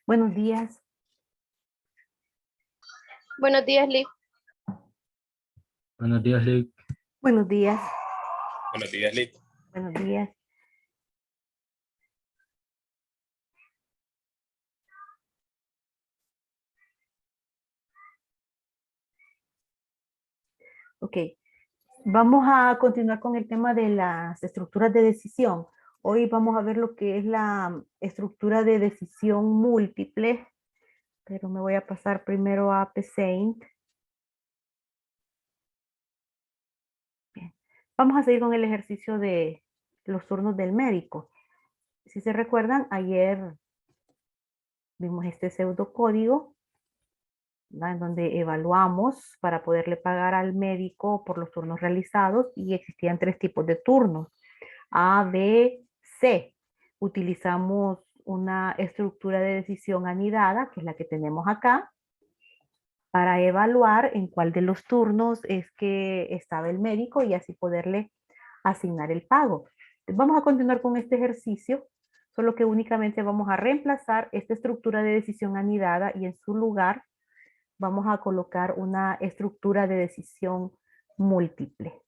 Buenos días. Buenos días, Liz. Buenos días, Lick. Buenos días. Buenos días, Lick. Buenos días. Ok. Vamos a continuar con el tema de las estructuras de decisión. Hoy vamos a ver lo que es la estructura de decisión múltiple, pero me voy a pasar primero a PSEINT. Bien. Vamos a seguir con el ejercicio de los turnos del médico. Si se recuerdan, ayer vimos este pseudocódigo, ¿verdad? En donde evaluamos para poderle pagar al médico por los turnos realizados y existían 3 tipos de turnos. A, B, C. Utilizamos una estructura de decisión anidada, que es la que tenemos acá, para evaluar en cuál de los turnos es que estaba el médico y así poderle asignar el pago. Vamos a continuar con este ejercicio, solo que únicamente vamos a reemplazar esta estructura de decisión anidada y en su lugar vamos a colocar una estructura de decisión múltiple.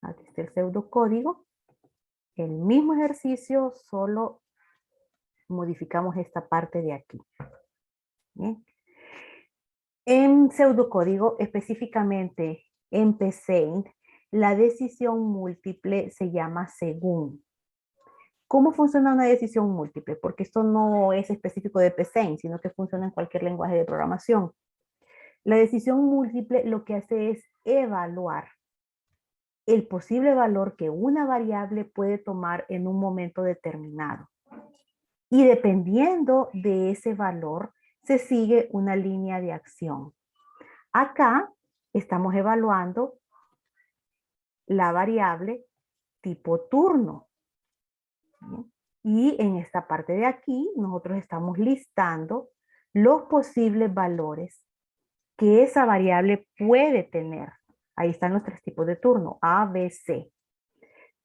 Aquí está el pseudocódigo. El mismo ejercicio, solo modificamos esta parte de aquí. ¿Bien? En pseudocódigo, específicamente en PSEINT, la decisión múltiple se llama según. ¿Cómo funciona una decisión múltiple? Porque esto no es específico de PSEINT, sino que funciona en cualquier lenguaje de programación. La decisión múltiple lo que hace es evaluar el posible valor que una variable puede tomar en un momento determinado. Y dependiendo de ese valor, se sigue una línea de acción. Acá estamos evaluando la variable tipo turno. ¿Bien? Y en esta parte de aquí, nosotros estamos listando los posibles valores que esa variable puede tener. Ahí están los 3 tipos de turno, A, B, C.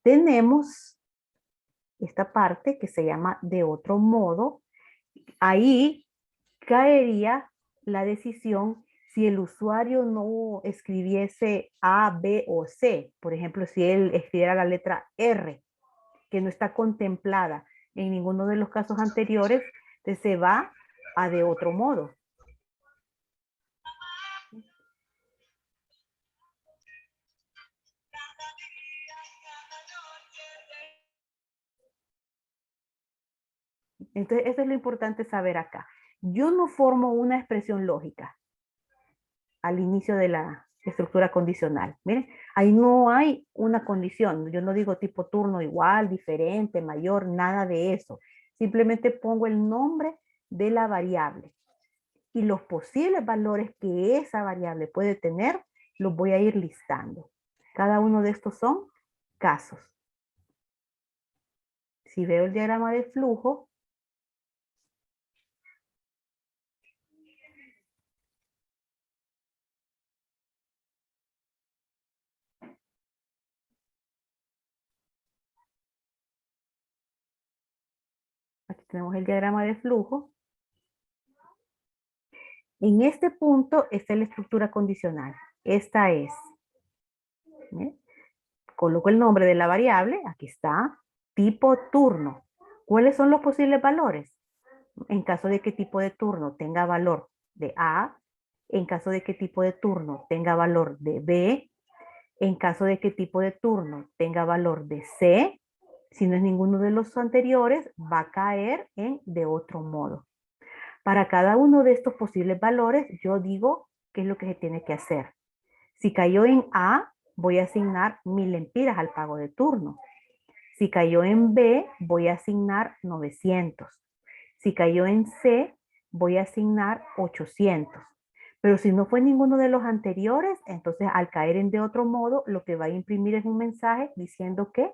Tenemos esta parte que se llama de otro modo. Ahí caería la decisión si el usuario no escribiese A, B o C. Por ejemplo, si él escribiera la letra R, que no está contemplada en ninguno de los casos anteriores, entonces se va a de otro modo. Entonces, eso es lo importante saber acá. Yo no formo una expresión lógica al inicio de la estructura condicional. Miren, ahí no hay una condición. Yo no digo tipo turno igual, diferente, mayor, nada de eso. Simplemente pongo el nombre de la variable. Y los posibles valores que esa variable puede tener, los voy a ir listando. Cada uno de estos son casos. Si veo el diagrama de flujo, aquí tenemos el diagrama de flujo. En este punto está la estructura condicional. Esta es. ¿Eh? Coloco el nombre de la variable, aquí está, tipo turno. ¿Cuáles son los posibles valores? En caso de que tipo de turno tenga valor de A, en caso de que tipo de turno tenga valor de B, en caso de que tipo de turno tenga valor de C, si no es ninguno de los anteriores, va a caer en de otro modo. Para cada uno de estos posibles valores, yo digo qué es lo que se tiene que hacer. Si cayó en A, voy a asignar 1000 lempiras al pago de turno. Si cayó en B, voy a asignar 900. Si cayó en C, voy a asignar 800. Pero si no fue ninguno de los anteriores, entonces al caer en de otro modo, lo que va a imprimir es un mensaje diciendo que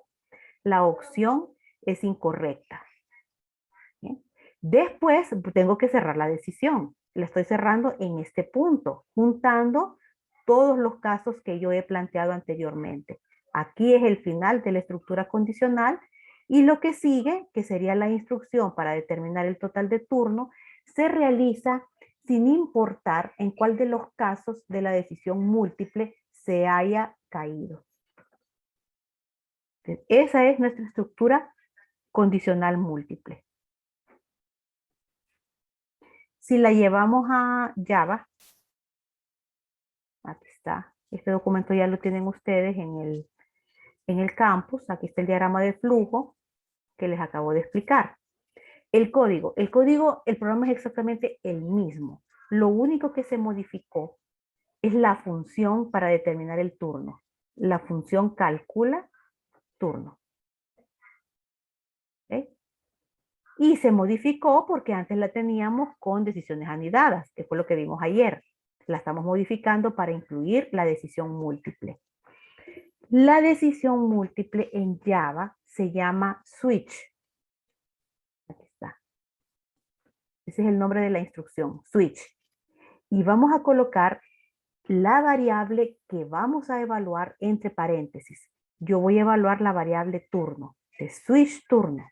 la opción es incorrecta. ¿Bien? Después tengo que cerrar la decisión. La estoy cerrando en este punto, juntando todos los casos que yo he planteado anteriormente. Aquí es el final de la estructura condicional Y lo que sigue, que sería la instrucción para determinar el total de turno, se realiza sin importar en cuál de los casos de la decisión múltiple se haya caído. Entonces, esa es nuestra estructura condicional múltiple. Si la llevamos a Java, aquí está, este documento ya lo tienen ustedes en el campus, aquí está el diagrama de flujo que les acabo de explicar. El código, el programa es exactamente el mismo. Lo único que se modificó es la función para determinar el turno. La función calcula turno. ¿Okay? Y se modificó porque antes la teníamos con decisiones anidadas, que fue lo que vimos ayer. La estamos modificando para incluir la decisión múltiple. La decisión múltiple en Java se llama switch. Aquí está. Ese es el nombre de la instrucción, switch. Y vamos a colocar la variable que vamos a evaluar entre paréntesis. Yo voy a evaluar la variable turno, de switch turno.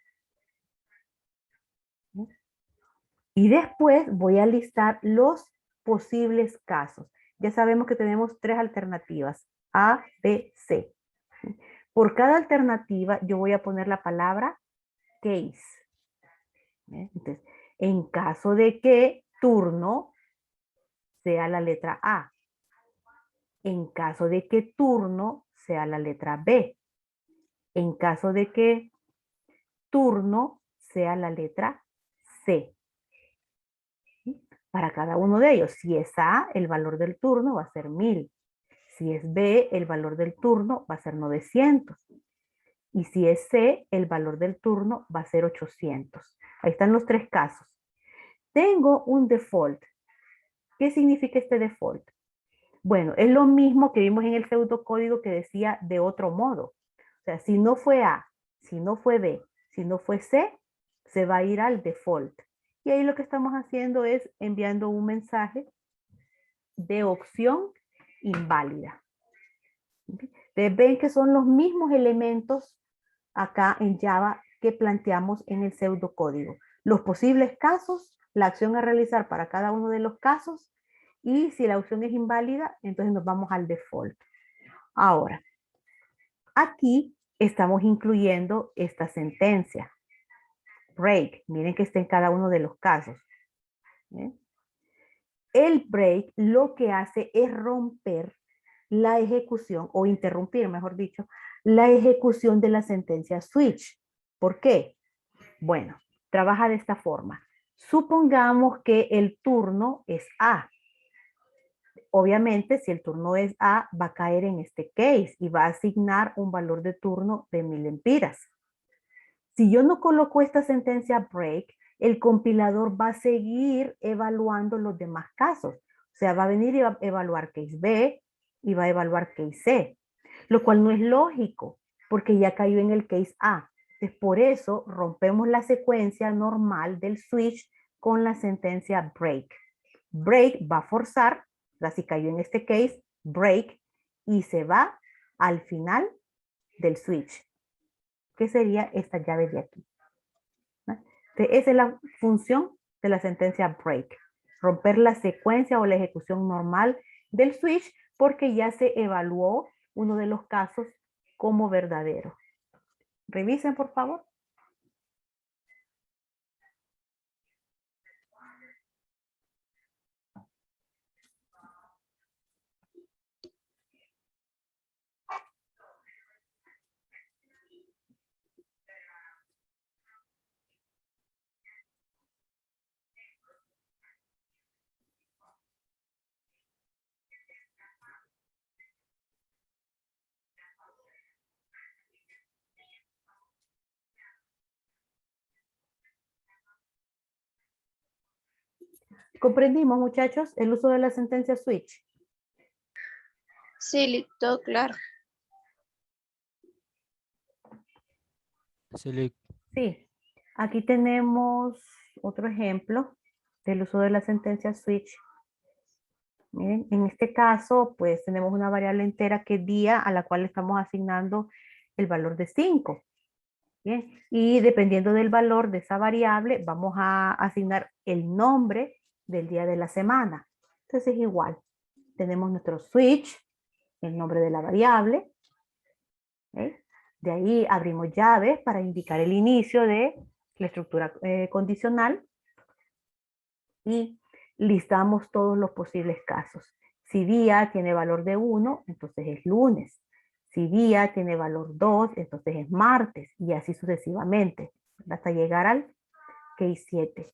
Y después voy a listar los posibles casos. Ya sabemos que tenemos tres alternativas, A, B, C. Por cada alternativa yo voy a poner la palabra case. Entonces, en caso de que turno sea la letra A, en caso de que turno sea la letra B, en caso de que turno sea la letra C. Para cada uno de ellos, si es A, el valor del turno va a ser 1000. Si es B, el valor del turno va a ser 900. Y si es C, el valor del turno va a ser 800. Ahí están los tres casos. Tengo un default. ¿Qué significa este default? Bueno, es lo mismo que vimos en el pseudocódigo que decía de otro modo. O sea, si no fue A, si no fue B, si no fue C, se va a ir al default. Y ahí lo que estamos haciendo es enviando un mensaje de opción inválida. Ustedes ven que son los mismos elementos acá en Java que planteamos en el pseudocódigo. Los posibles casos, la acción a realizar para cada uno de los casos, y si la opción es inválida, entonces nos vamos al default. Ahora, aquí estamos incluyendo esta sentencia. Break, miren que está en cada uno de los casos. El break lo que hace es romper la ejecución, o interrumpir, mejor dicho, la ejecución de la sentencia switch. ¿Por qué? Bueno, trabaja de esta forma. Supongamos que el turno es A. Obviamente, si el turno es A, va a caer en este case y va a asignar un valor de turno de 1000 lempiras. Si yo no coloco esta sentencia break, el compilador va a seguir evaluando los demás casos. O sea, va a venir y va a evaluar case B y va a evaluar case C, lo cual no es lógico porque ya cayó en el case A. Entonces, por eso rompemos la secuencia normal del switch con la sentencia break. Break va a forzar, así cayó en este case, break, y se va al final del switch, que sería esta llave de aquí. Entonces, esa es la función de la sentencia break. Romper la secuencia o la ejecución normal del switch porque ya se evaluó uno de los casos como verdadero. Revisen, por favor. ¿Comprendimos, muchachos, el uso de la sentencia switch? Sí, listo, claro. Sí. Aquí tenemos otro ejemplo del uso de la sentencia switch. Miren, en este caso, pues tenemos una variable entera que es día a la cual le estamos asignando el valor de 5. Bien, y dependiendo del valor de esa variable, vamos a asignar el nombre del día de la semana. Entonces es igual. Tenemos nuestro switch, el nombre de la variable. ¿Eh? De ahí abrimos llaves para indicar el inicio de la estructura condicional y listamos todos los posibles casos. Si día tiene valor de 1, entonces es lunes. Si día tiene valor 2, entonces es martes y así sucesivamente, hasta llegar al case 7.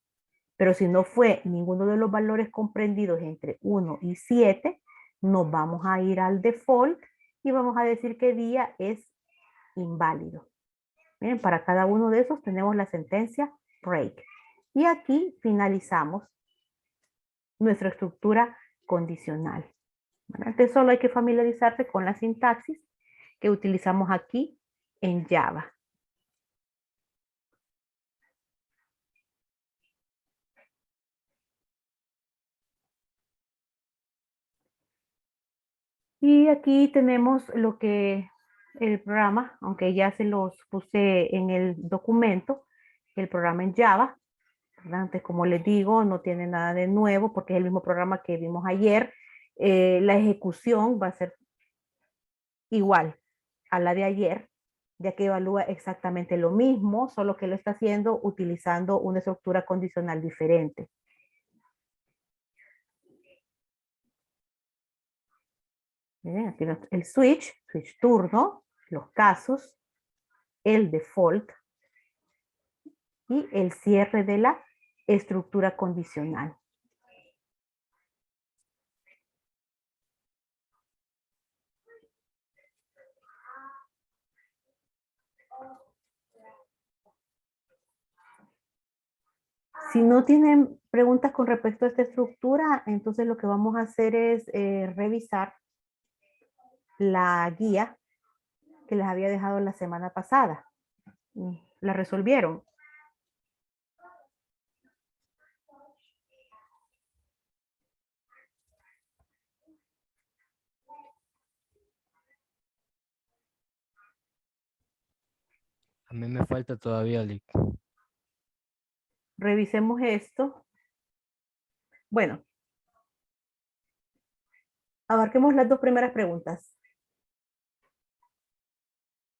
Pero si no fue ninguno de los valores comprendidos entre 1 y 7, nos vamos a ir al default y vamos a decir que día es inválido. Miren, para cada uno de esos tenemos la sentencia break. Y aquí finalizamos nuestra estructura condicional. Entonces solo hay que familiarizarse con la sintaxis que utilizamos aquí en Java. Y aquí tenemos lo que el programa, aunque ya se los puse en el documento, el programa en Java. Antes, como les digo, no tiene nada de nuevo porque es el mismo programa que vimos ayer. La ejecución va a ser igual a la de ayer, ya que evalúa exactamente lo mismo, solo que lo está haciendo utilizando una estructura condicional diferente. Miren, aquí el switch turno, los casos, el default y el cierre de la estructura condicional. Si no tienen preguntas con respecto a esta estructura, entonces lo que vamos a hacer es revisar la guía que les había dejado la semana pasada. ¿La resolvieron? A mí me falta todavía, Lick. Revisemos esto. Bueno, abarquemos las dos primeras preguntas.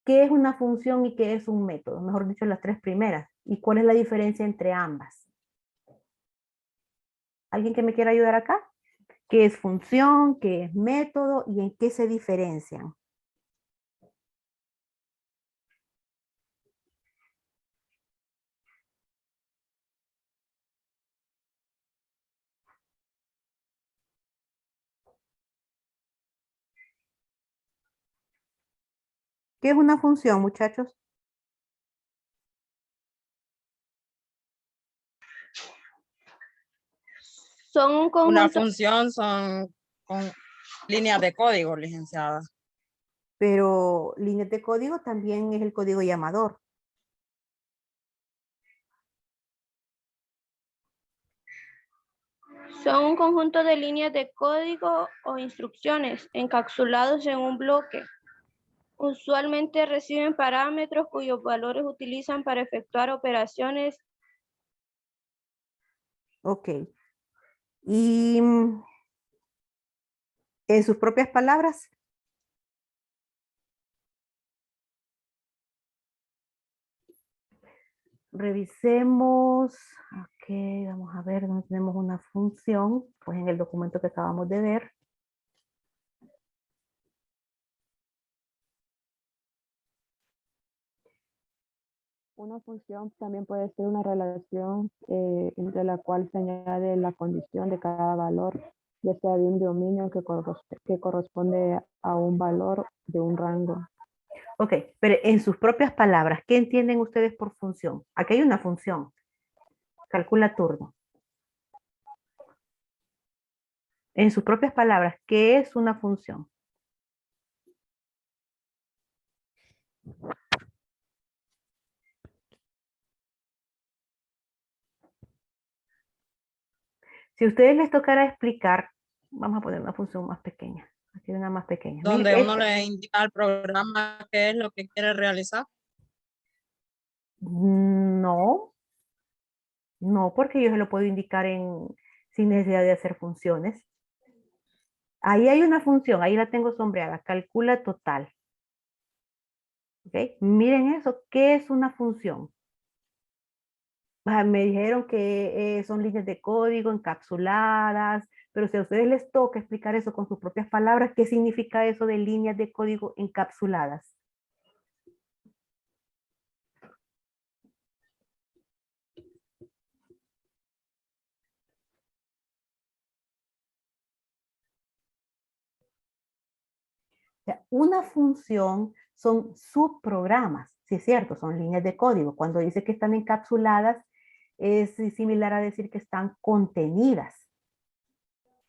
¿Qué es una función y qué es un método? Mejor dicho, las tres primeras. ¿Y cuál es la diferencia entre ambas? ¿Alguien que me quiera ayudar acá? ¿Qué es función? ¿Qué es método? ¿Y en qué se diferencian? ¿Qué es una función, muchachos? Son un Una conjunto, función son con líneas de código, licenciada. Pero líneas de código también es el código llamador. son un conjunto de líneas de código o instrucciones encapsulados en un bloque. Usualmente reciben parámetros cuyos valores utilizan para efectuar operaciones. Ok. Y en sus propias palabras, revisemos. Ok, vamos a ver dónde tenemos una función. Pues en el documento que acabamos de ver. Una función también puede ser una relación entre la cual se añade la condición de cada valor, ya sea de un dominio que corresponde a un valor de un rango. Ok, pero en sus propias palabras, ¿qué entienden ustedes por función? Aquí hay una función. Calcula turno. En sus propias palabras, ¿qué es una función? Si a ustedes les tocara explicar, vamos a poner una función más pequeña. Aquí una más pequeña. Miren, Donde uno le indica al programa qué es lo que quiere realizar. No, no, porque yo se lo puedo indicar sin necesidad de hacer funciones. Ahí hay una función, ahí la tengo sombreada, calcula total. ¿Ok? Miren eso, ¿qué es una función? Me dijeron que son líneas de código encapsuladas, pero si a ustedes les toca explicar eso con sus propias palabras, ¿qué significa eso de líneas de código encapsuladas? O sea, una función son subprogramas, sí es cierto, son líneas de código. Cuando dice que están encapsuladas, es similar a decir que están contenidas.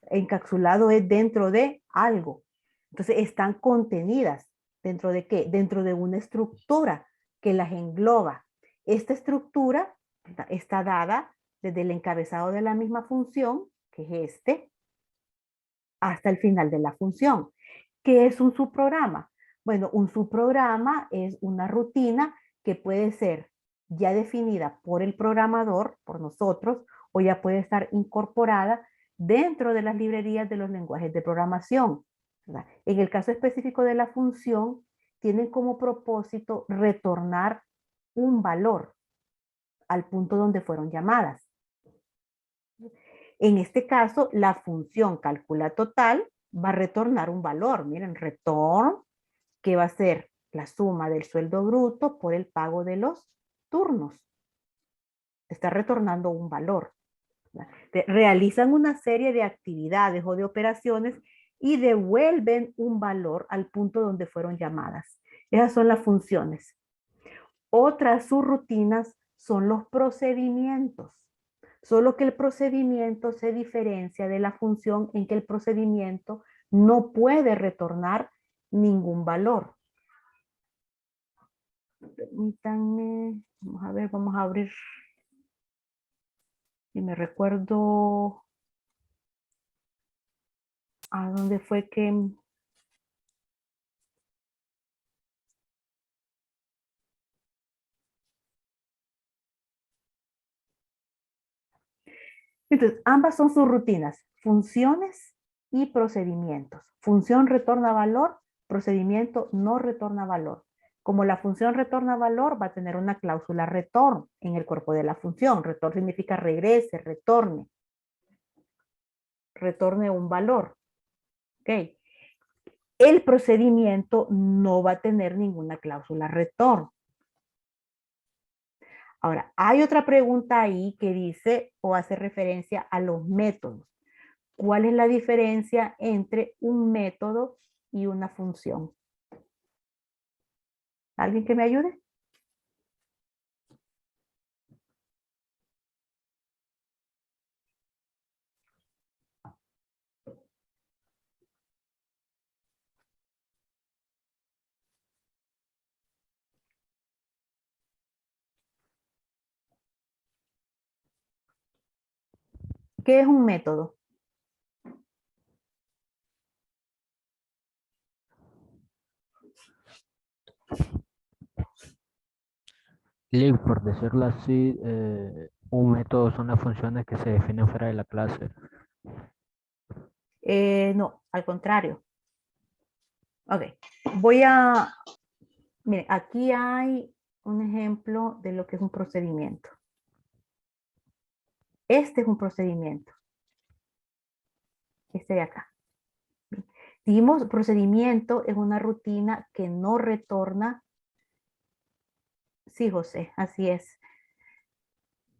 Encapsulado es dentro de algo. Entonces están contenidas. ¿Dentro de qué? Dentro de una estructura que las engloba. Esta estructura está dada desde el encabezado de la misma función, que es este, hasta el final de la función. ¿Qué es un subprograma? Bueno, un subprograma es una rutina que puede ser ya definida por el programador, por nosotros, o ya puede estar incorporada dentro de las librerías de los lenguajes de programación, ¿verdad? En el caso específico de la función, tienen como propósito retornar un valor al punto donde fueron llamadas. En este caso, la función calcula total va a retornar un valor. Miren, return, que va a ser la suma del sueldo bruto por el pago de los turnos. Está retornando un valor. Realizan una serie de actividades o de operaciones y devuelven un valor al punto donde fueron llamadas. Esas son las funciones. Otras subrutinas son los procedimientos. Solo que el procedimiento se diferencia de la función en que el procedimiento no puede retornar ningún valor. Permítanme, vamos a ver, vamos a abrir. Si me recuerdo a dónde fue que... Entonces, ambas son sus rutinas, funciones y procedimientos. Función retorna valor, procedimiento no retorna valor. Como la función retorna valor, va a tener una cláusula return en el cuerpo de la función. Return significa regrese, retorne. Retorne un valor. ¿Ok? El procedimiento no va a tener ninguna cláusula return. Ahora, hay otra pregunta ahí que dice o hace referencia a los métodos. ¿Cuál es la diferencia entre un método y una función? ¿Alguien que me ayude? ¿Qué es un método? Lick, por decirlo así, un método son las funciones que se definen fuera de la clase. No, al contrario. Ok, voy a... Miren, aquí hay un ejemplo de lo que es un procedimiento. Este es un procedimiento. Este de acá. Dijimos, procedimiento es una rutina que no retorna. Sí, José, así es.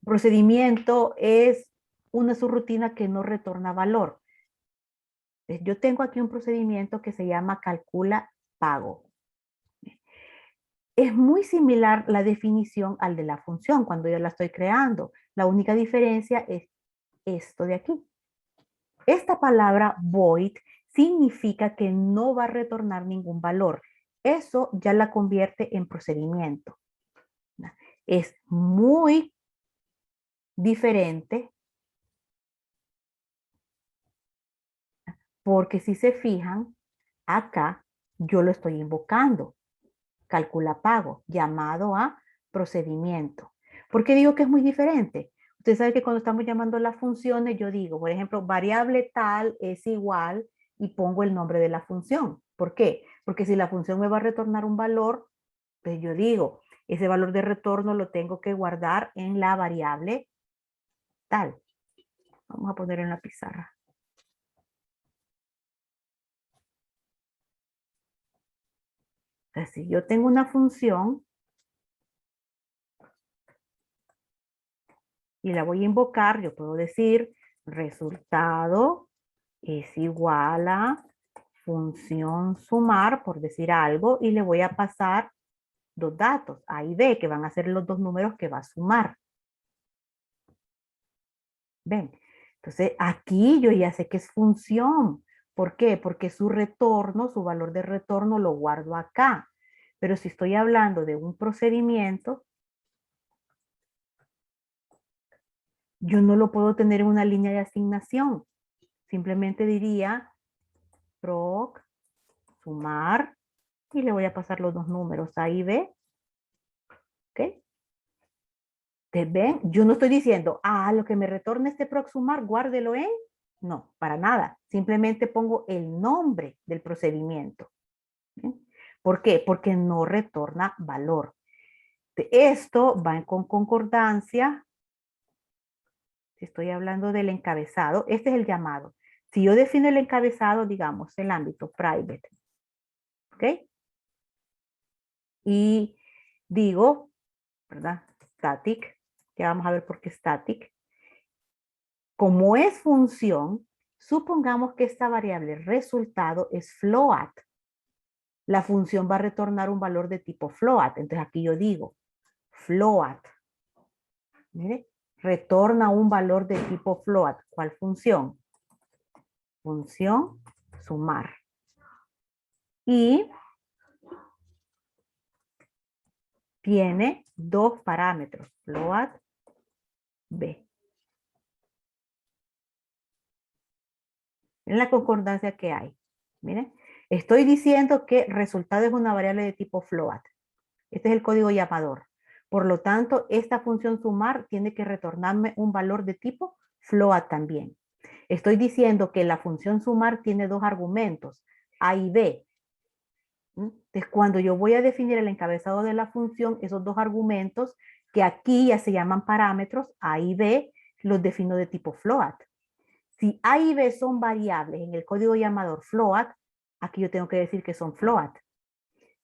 Procedimiento es una subrutina que no retorna valor. Yo tengo aquí un procedimiento que se llama calcula pago. Es muy similar la definición al de la función cuando yo la estoy creando. La única diferencia es esto de aquí. Esta palabra void significa que no va a retornar ningún valor. Eso ya la convierte en procedimiento. Es muy diferente porque si se fijan, acá yo lo estoy invocando. Calcula pago, llamado a procedimiento. ¿Por qué digo que es muy diferente? Usted sabe que cuando estamos llamando las funciones, yo digo, por ejemplo, variable tal es igual y pongo el nombre de la función. ¿Por qué? Porque si la función me va a retornar un valor, pues yo digo, ese valor de retorno lo tengo que guardar en la variable tal. Vamos a poner en la pizarra. Entonces, si yo tengo una función y la voy a invocar, yo puedo decir resultado es igual a función sumar, por decir algo, y le voy a pasar dos datos, A y B, que van a ser los dos números que va a sumar. ¿Ven? Entonces, aquí yo ya sé que es función. ¿Por qué? Porque su retorno, su valor de retorno lo guardo acá. Pero si estoy hablando de un procedimiento, yo no lo puedo tener en una línea de asignación. Simplemente diría proc, sumar, y le voy a pasar los dos números, A y B. ¿Ok? ¿Te ven? Yo no estoy diciendo, lo que me retorna este proc sumar, guárdelo en. No, para nada. Simplemente pongo el nombre del procedimiento. ¿Bien? ¿Por qué? Porque no retorna valor. Esto va con concordancia. Si estoy hablando del encabezado, este es el llamado. Si yo defino el encabezado, digamos, el ámbito private, ¿ok? Y digo, ¿verdad? Static, ya vamos a ver por qué static. Como es función, supongamos que esta variable resultado es float. La función va a retornar un valor de tipo float. Entonces aquí yo digo, float. Mire, retorna un valor de tipo float. ¿Cuál función? Función sumar. Y tiene dos parámetros, float b. En la concordancia que hay. Miren, estoy diciendo que resultado es una variable de tipo float. Este es el código llamador. Por lo tanto, esta función sumar tiene que retornarme un valor de tipo float también. Estoy diciendo que la función sumar tiene dos argumentos, A y B. Entonces, cuando yo voy a definir el encabezado de la función, esos dos argumentos, que aquí ya se llaman parámetros, A y B, los defino de tipo float. Si A y B son variables en el código llamador float, aquí yo tengo que decir que son float.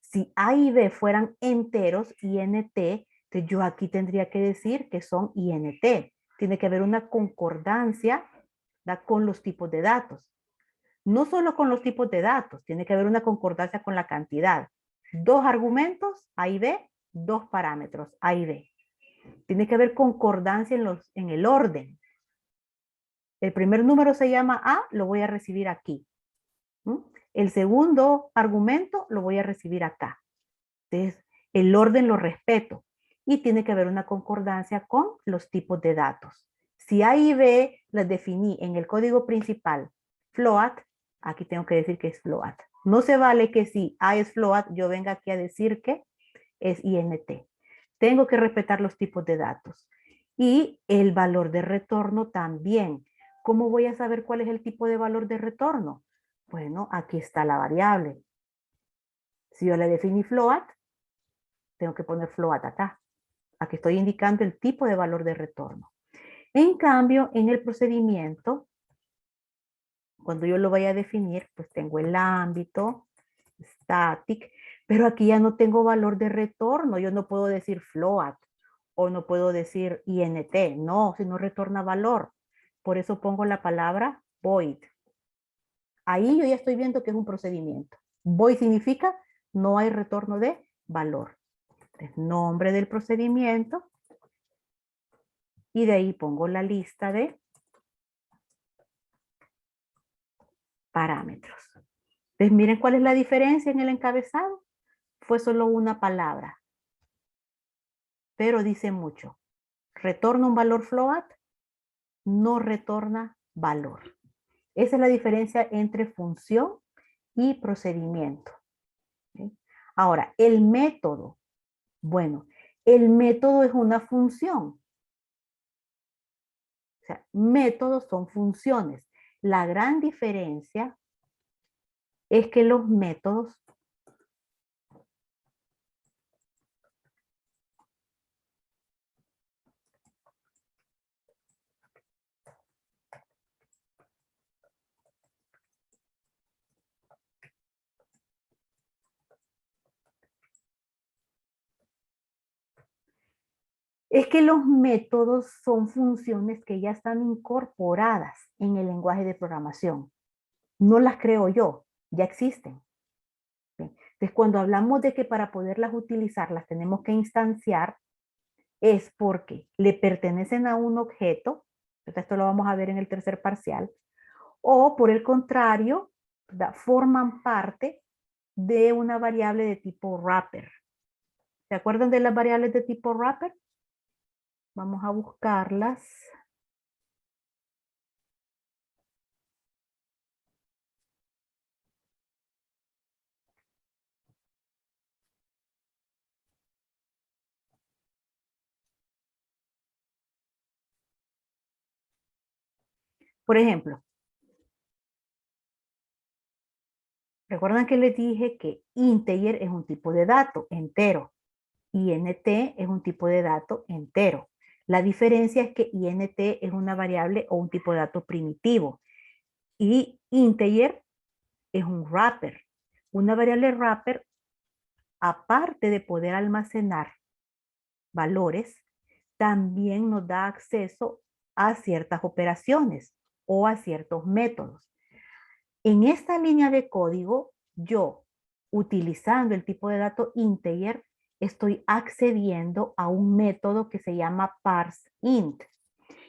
Si A y B fueran enteros, INT, entonces yo aquí tendría que decir que son INT. Tiene que haber una concordancia, ¿verdad?, con los tipos de datos. No solo con los tipos de datos, tiene que haber una concordancia con la cantidad. Dos argumentos, A y B, dos parámetros, A y B. Tiene que haber concordancia en el orden. El primer número se llama A, lo voy a recibir aquí. El segundo argumento lo voy a recibir acá. Entonces, el orden lo respeto. Y tiene que haber una concordancia con los tipos de datos. Si A y B las definí en el código principal float, aquí tengo que decir que es float. No se vale que si A es float, yo venga aquí a decir que es INT. Tengo que respetar los tipos de datos. Y el valor de retorno también. ¿Cómo voy a saber cuál es el tipo de valor de retorno? Bueno, aquí está la variable. Si yo le definí float, tengo que poner float acá. Aquí estoy indicando el tipo de valor de retorno. En cambio, en el procedimiento, cuando yo lo vaya a definir, pues tengo el ámbito, static, pero aquí ya no tengo valor de retorno. Yo no puedo decir float o no puedo decir int. No, si no retorna valor. Por eso pongo la palabra void. Ahí yo ya estoy viendo que es un procedimiento. Void significa no hay retorno de valor. Entonces, nombre del procedimiento. Y de ahí pongo la lista de parámetros. Entonces, miren cuál es la diferencia en el encabezado. Fue solo una palabra, pero dice mucho. Retorna un valor float, no retorna valor. Esa es la diferencia entre función y procedimiento. ¿Sí? Ahora, el método. Bueno, El método es una función. O sea, métodos son funciones. La gran diferencia es que los métodos son funciones que ya están incorporadas en el lenguaje de programación. No las creo yo, ya existen. ¿Bien? Entonces, cuando hablamos de que para poderlas utilizar las tenemos que instanciar, es porque le pertenecen a un objeto, esto lo vamos a ver en el tercer parcial, o por el contrario, ¿verdad? Forman parte de una variable de tipo wrapper. ¿Se acuerdan de las variables de tipo wrapper? Vamos a buscarlas. Por ejemplo, recuerdan que les dije que integer es un tipo de dato entero. INT es un tipo de dato entero. La diferencia es que INT es una variable o un tipo de dato primitivo. Y integer es un wrapper. Una variable wrapper, aparte de poder almacenar valores, también nos da acceso a ciertas operaciones o a ciertos métodos. En esta línea de código, yo, utilizando el tipo de dato integer, estoy accediendo a un método que se llama parseInt,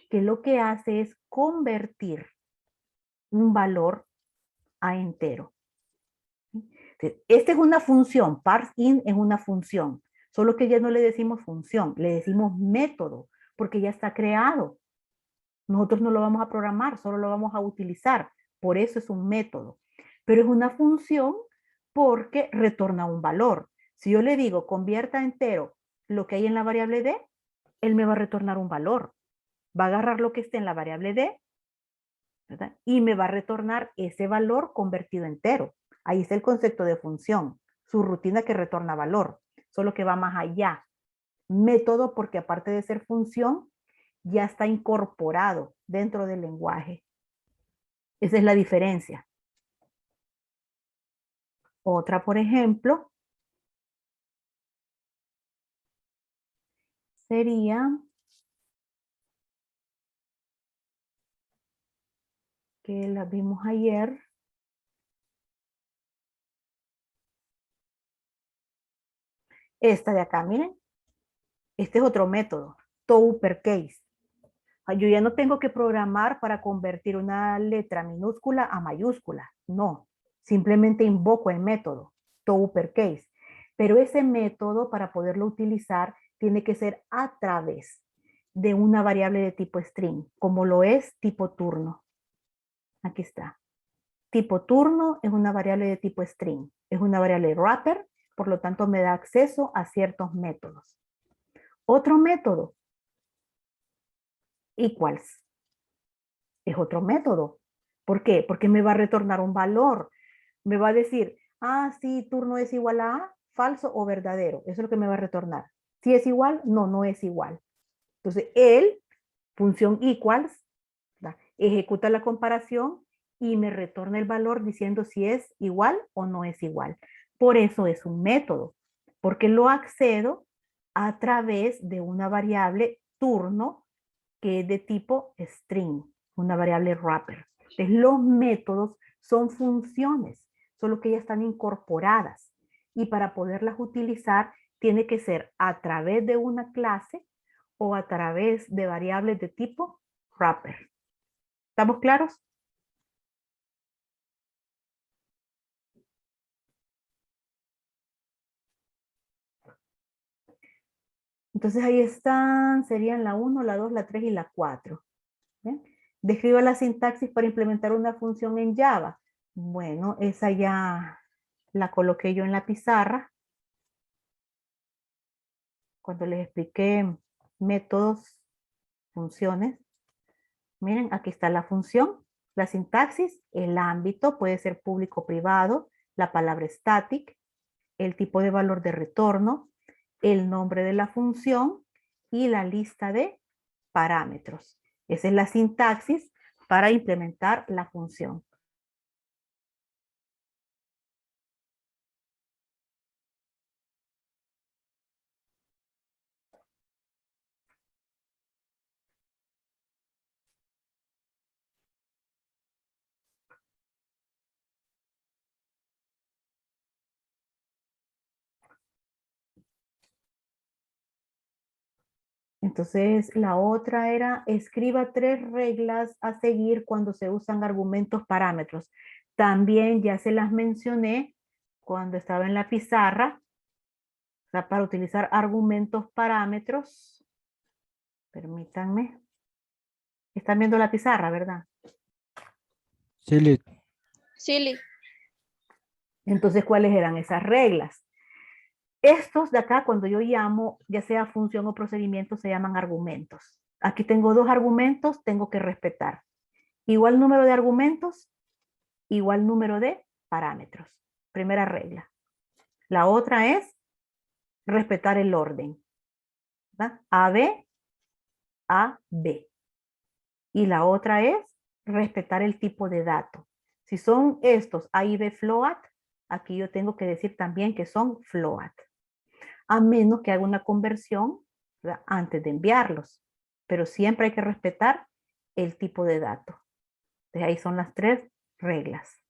que lo que hace es convertir un valor a entero. Esta es una función, parseInt es una función, solo que ya no le decimos función, le decimos método, porque ya está creado. Nosotros no lo vamos a programar, solo lo vamos a utilizar. Por eso es un método. Pero es una función porque retorna un valor. Si yo le digo convierta a entero lo que hay en la variable D, él me va a retornar un valor. Va a agarrar lo que esté en la variable D, ¿verdad? Y me va a retornar ese valor convertido a entero. Ahí está el concepto de función, su rutina que retorna valor, solo que va más allá. Método porque aparte de ser función, ya está incorporado dentro del lenguaje. Esa es la diferencia. Otra, por ejemplo, sería que la vimos ayer. Esta de acá, miren. Este es otro método, toUpperCase. Yo ya no tengo que programar para convertir una letra minúscula a mayúscula. No, simplemente invoco el método, toUpperCase. Pero ese método, para poderlo utilizar, tiene que ser a través de una variable de tipo string, como lo es tipo turno. Aquí está. Tipo turno es una variable de tipo string. Es una variable wrapper, por lo tanto me da acceso a ciertos métodos. Otro método, equals. Es otro método. ¿Por qué? Porque me va a retornar un valor. Me va a decir, ah, sí, turno es igual a falso o verdadero. Eso es lo que me va a retornar. Si es igual, no, no es igual. Entonces, él, función equals, ¿verdad? Ejecuta la comparación y me retorna el valor diciendo si es igual o no es igual. Por eso es un método, porque lo accedo a través de una variable turno que es de tipo string, una variable wrapper. Entonces, los métodos son funciones, solo que ya están incorporadas y para poderlas utilizar tiene que ser a través de una clase o a través de variables de tipo wrapper. ¿Estamos claros? Entonces ahí están, serían la 1, la 2, la 3 y la 4. ¿Bien? Describa la sintaxis para implementar una función en Java. Bueno, esa ya la coloqué yo en la pizarra cuando les expliqué métodos, funciones. Miren, aquí está la función, la sintaxis, el ámbito, puede ser público o privado, la palabra static, el tipo de valor de retorno, el nombre de la función y la lista de parámetros. Esa es la sintaxis para implementar la función. Entonces, la otra era, escriba 3 reglas a seguir cuando se usan argumentos parámetros. También ya se las mencioné cuando estaba en la pizarra. O sea, para utilizar argumentos parámetros. Permítanme. Están viendo la pizarra, ¿verdad? Sí, Lick. Sí, Entonces, ¿cuáles eran esas reglas? Estos de acá, cuando yo llamo, ya sea función o procedimiento, se llaman argumentos. Aquí tengo 2 argumentos, tengo que respetar. Igual número de argumentos, igual número de parámetros. Primera regla. La otra es respetar el orden. ¿Verdad? AB, AB. Y la otra es respetar el tipo de dato. Si son estos A y B float, aquí yo tengo que decir también que son float. A menos que haga una conversión, ¿verdad?, antes de enviarlos. Pero siempre hay que respetar el tipo de dato. Entonces ahí son las 3 reglas.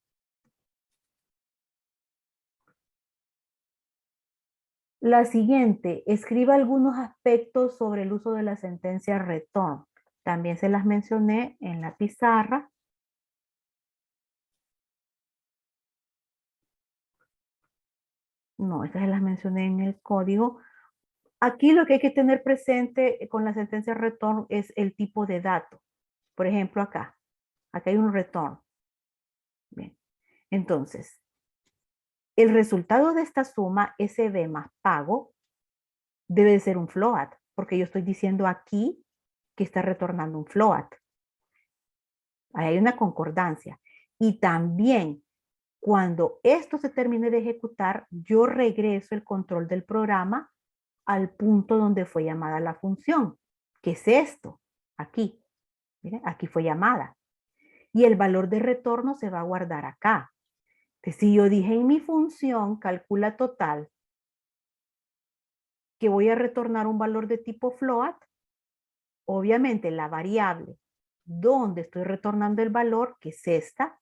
La siguiente, escriba algunos aspectos sobre el uso de la sentencia return. También se las mencioné en la pizarra. No, estas se las mencioné en el código. Aquí lo que hay que tener presente con la sentencia return es el tipo de dato. Por ejemplo, acá hay un return. Bien. Entonces, el resultado de esta suma, SB más pago, debe de ser un float, porque yo estoy diciendo aquí que está retornando un float. Ahí hay una concordancia. Y también, cuando esto se termine de ejecutar, yo regreso el control del programa al punto donde fue llamada la función, que es esto, aquí. Miren, aquí fue llamada. Y el valor de retorno se va a guardar acá. Entonces, si yo dije en mi función, calcula total, que voy a retornar un valor de tipo float, obviamente la variable donde estoy retornando el valor, que es esta,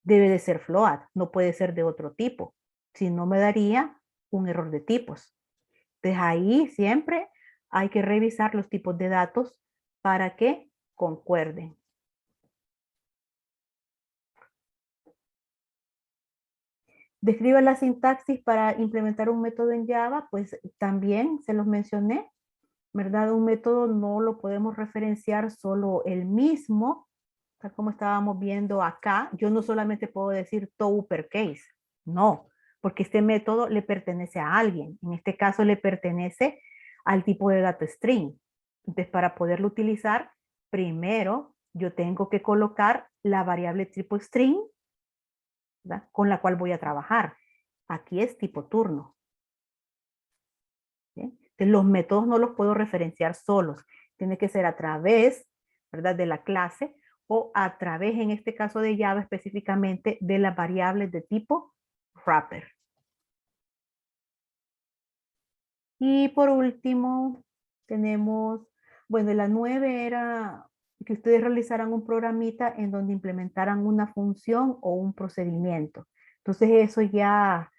debe de ser float, no puede ser de otro tipo. Si no, me daría un error de tipos. Entonces ahí siempre hay que revisar los tipos de datos para que concuerden. Describe la sintaxis para implementar un método en Java, pues también se los mencioné, ¿verdad? Un método no lo podemos referenciar solo el mismo, tal como estábamos viendo acá. Yo no solamente puedo decir to uppercase, no, porque este método le pertenece a alguien. En este caso le pertenece al tipo de data string. Entonces, para poderlo utilizar, primero yo tengo que colocar la variable tipo string, ¿verdad?, con la cual voy a trabajar. Aquí es tipo turno. ¿Bien? Entonces, los métodos no los puedo referenciar solos. Tiene que ser a través, ¿verdad?, de la clase o a través, en este caso de Java específicamente, de las variables de tipo wrapper. Y por último, tenemos, bueno, la 9 era que ustedes realizaran un programita en donde implementaran una función o un procedimiento. Entonces eso ya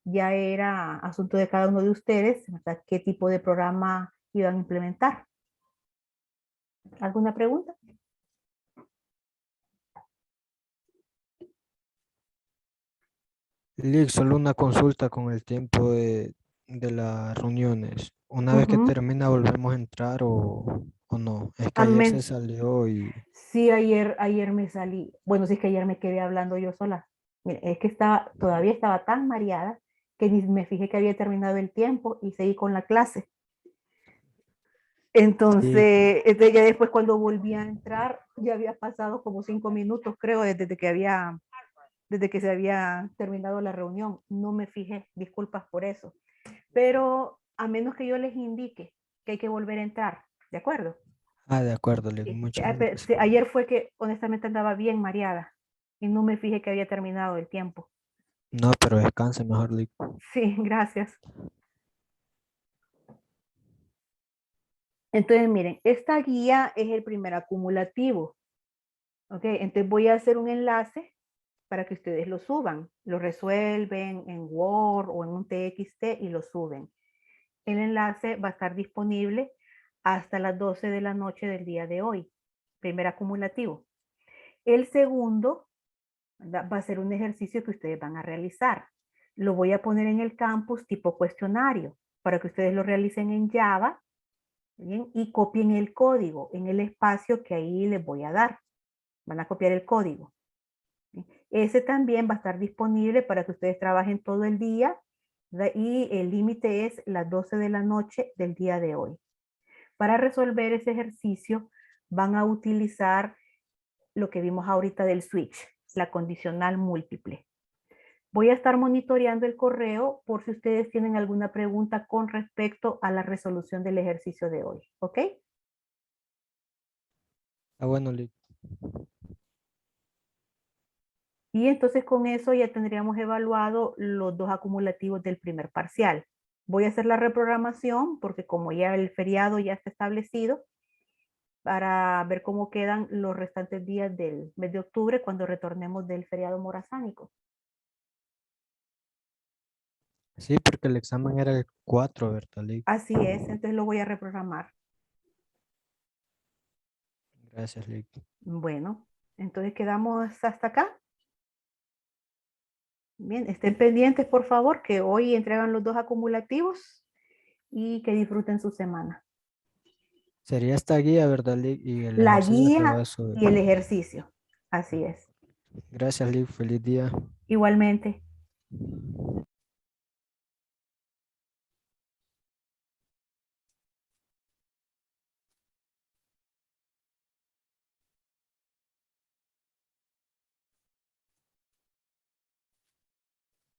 era asunto de cada uno de ustedes, ¿verdad?, qué tipo de programa iban a implementar. ¿Alguna pregunta? Lick, solo una consulta con el tiempo de las reuniones. Una vez que Ujú. termina, ¿volvemos a entrar o no? Es que ayer se Amén. salió y... Sí, ayer me salí. Bueno, sí es que ayer me quedé hablando yo sola. Mire, es que todavía estaba tan mareada que ni me fijé que había terminado el tiempo y seguí con la clase. Entonces, ya después cuando volví a entrar, ya había pasado como 5 minutos, creo, desde que se había terminado la reunión. No me fijé, disculpas por eso. Pero a menos que yo les indique que hay que volver a entrar, ¿de acuerdo? Ah, de acuerdo, Lick. Sí. Muchas Pero gracias. sí, ayer fue que honestamente andaba bien mareada y no me fijé que había terminado el tiempo. No, pero descanse mejor, Lick. Sí, gracias. Entonces, miren, esta guía es el primer acumulativo. ¿Ok? Entonces voy a hacer un enlace para que ustedes lo suban. Lo resuelven en Word o en un TXT y lo suben. El enlace va a estar disponible hasta las 12 de la noche del día de hoy. Primer acumulativo. El segundo va a ser un ejercicio que ustedes van a realizar. Lo voy a poner en el campus tipo cuestionario para que ustedes lo realicen en Java, ¿bien? Y copien el código en el espacio que ahí les voy a dar. Van a copiar el código. Ese también va a estar disponible para que ustedes trabajen todo el día y el límite es las 12 de la noche del día de hoy. Para resolver ese ejercicio van a utilizar lo que vimos ahorita del switch, la condicional múltiple. Voy a estar monitoreando el correo por si ustedes tienen alguna pregunta con respecto a la resolución del ejercicio de hoy. ¿Ok? Ah, bueno, Lick. Y entonces con eso ya tendríamos evaluado los dos acumulativos del primer parcial. Voy a hacer la reprogramación porque como ya el feriado ya está establecido, para ver cómo quedan los restantes días del mes de octubre cuando retornemos del feriado morazánico. Sí, porque el examen era el 4, ¿verdad, Lick? Así es, entonces lo voy a reprogramar. Gracias, Lick. Bueno, entonces quedamos hasta acá. Bien, estén pendientes por favor que hoy entregan los dos acumulativos y que disfruten su semana. Sería esta guía, ¿verdad, Lick? Y el La ejercicio se va guía a subir. y el ejercicio. Así es. Gracias, Lick. Feliz día. Igualmente.